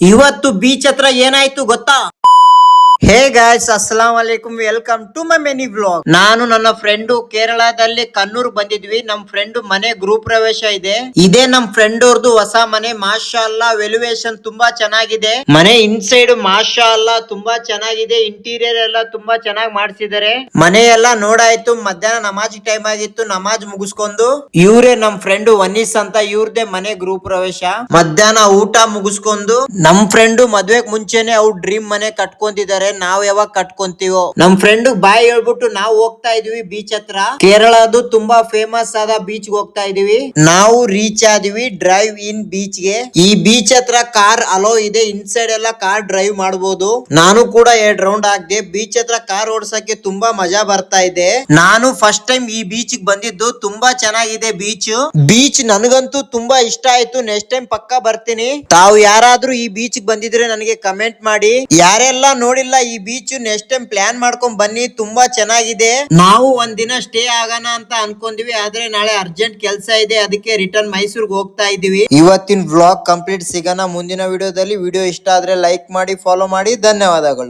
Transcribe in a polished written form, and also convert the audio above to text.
ಇವತ್ತು ಬೀಚ್ ಹತ್ರ ಏನಾಯ್ತು ಗೊತ್ತಾ? ಹೇ ಗಾಯ್ಸ್, ಅಸ್ಸಲಾಂ ವಲೈಕುಂ, welcome to my mini vlog. ನಾನು ನನ್ನ ಫ್ರೆಂಡ್ ಕೇರಳದಲ್ಲಿ ಕಣ್ಣೂರ್ ಬಂದಿದ್ವಿ. ನಮ್ ಫ್ರೆಂಡ್ ಮನೆ ಗೃಹ ಪ್ರವೇಶ ಇದೆ. ಇದೇ ನಮ್ ಫ್ರೆಂಡ್ ಅವ್ರದ್ದು ಹೊಸ ಮನೆ. ಮಾಶಾ ಅಲ್ಲಾ, ವೆಲ್ಯುವೇಶನ್ ತುಂಬಾ ಚೆನ್ನಾಗಿದೆ. ಮನೆ ಇನ್ಸೈಡ್ ಮಾಶಾ ಅಲ್ಲಾ ತುಂಬಾ ಚೆನ್ನಾಗಿದೆ. ಇಂಟೀರಿಯರ್ ಎಲ್ಲ ತುಂಬಾ ಚೆನ್ನಾಗಿ ಮಾಡ್ಸಿದ್ದಾರೆ. ಮನೆ ಎಲ್ಲ ನೋಡಾಯ್ತು. ಮಧ್ಯಾಹ್ನ ನಮಾಜ್ ಟೈಮ್ ಆಗಿತ್ತು. ನಮಾಜ್ ಮುಗಿಸ್ಕೊಂಡು ಇವ್ರೇ ನಮ್ ಫ್ರೆಂಡ್ ವನೀಸ್ ಅಂತ, ಇವ್ರದೇ ಮನೆ ಗೃಹ ಪ್ರವೇಶ. ಮಧ್ಯಾಹ್ನ ಊಟ ಮುಗಿಸ್ಕೊಂಡು ನಮ್ ಫ್ರೆಂಡ್ ಮದ್ವೆಗ್ ಮುಂಚೆನೆ ಅವ್ರ ಡ್ರೀಮ್ ಮನೆ ಕಟ್ಕೊಂತಿದ್ದಾರೆ. ನಾವ್ ಯಾವಾಗ ಕಟ್ಕೊಂತೀವೋ. ನಮ್ ಫ್ರೆಂಡ್ ಬಾಯ್ ಹೇಳ್ಬಿಟ್ಟು ನಾವು ಹೋಗ್ತಾ ಇದೀವಿ ಬೀಚ್ ಹತ್ರ. ಕೇರಳದು ತುಂಬಾ ಫೇಮಸ್ ಆದ ಬೀಚ್ ಹೋಗ್ತಾ ಇದೀವಿ. ನಾವು ರೀಚ್ ಆದ್ವಿ ಡ್ರೈವ್ ಇನ್ ಬೀಚ್ ಗೆ. ಈ ಬೀಚ್ ಹತ್ರ ಕಾರ್ ಅಲೋ ಇದೆ. ಇನ್ಸೈಡ್ ಎಲ್ಲ ಕಾರ್ ಡ್ರೈವ್ ಮಾಡಬಹುದು. ನಾನು ಕೂಡ 2 ರೌಂಡ್ ಹಾಕ್ದೆ. ಬೀಚ್ ಹತ್ರ ಕಾರ್ ಓಡಿಸಕ್ಕೆ ತುಂಬಾ ಮಜಾ ಬರ್ತಾ ಇದೆ. ನಾನು ಫಸ್ಟ್ ಟೈಮ್ ಈ ಬೀಚ್ ಬಂದಿದ್ದು. ತುಂಬಾ ಚೆನ್ನಾಗಿದೆ ಬೀಚ್. ಬೀಚ್ ನನಗಂತೂ ತುಂಬಾ ಇಷ್ಟ ಆಯ್ತು. ನೆಕ್ಸ್ಟ್ ಟೈಮ್ ಪಕ್ಕಾ ಬರ್ತೀನಿ. ತಾವು ಯಾರಾದ್ರೂ ಈ ಬೀಚ್ ಬಂದಿದ್ರೆ ನನಗೆ ಕಮೆಂಟ್ ಮಾಡಿ. ಯಾರೆಲ್ಲ ನೋಡಿಲ್ಲ ಈ ಬೀಚ್, ನೆಕ್ಸ್ಟ್ ಟೈಮ್ ಪ್ಲಾನ್ ಮಾಡ್ಕೊಂಡ್ ಬನ್ನಿ. ತುಂಬಾ ಚೆನ್ನಾಗಿದೆ. ನಾವು ಒಂದಿನ ಸ್ಟೇ ಆಗೋಣ ಅಂತ ಅನ್ಕೊಂಡ್ವಿ. ಆದ್ರೆ ನಾಳೆ ಅರ್ಜೆಂಟ್ ಕೆಲಸ ಇದೆ. ಅದಕ್ಕೆ ರಿಟರ್ನ್ ಮೈಸೂರ್ಗೆ ಹೋಗ್ತಾ ಇದೀವಿ. ಇವತ್ತಿನ ವ್ಲಾಗ್ ಕಂಪ್ಲೀಟ್. ಸಿಗೋಣ ಮುಂದಿನ ವಿಡಿಯೋದಲ್ಲಿ. ವಿಡಿಯೋ ಇಷ್ಟ ಆದ್ರೆ ಲೈಕ್ ಮಾಡಿ, ಫಾಲೋ ಮಾಡಿ. ಧನ್ಯವಾದಗಳು.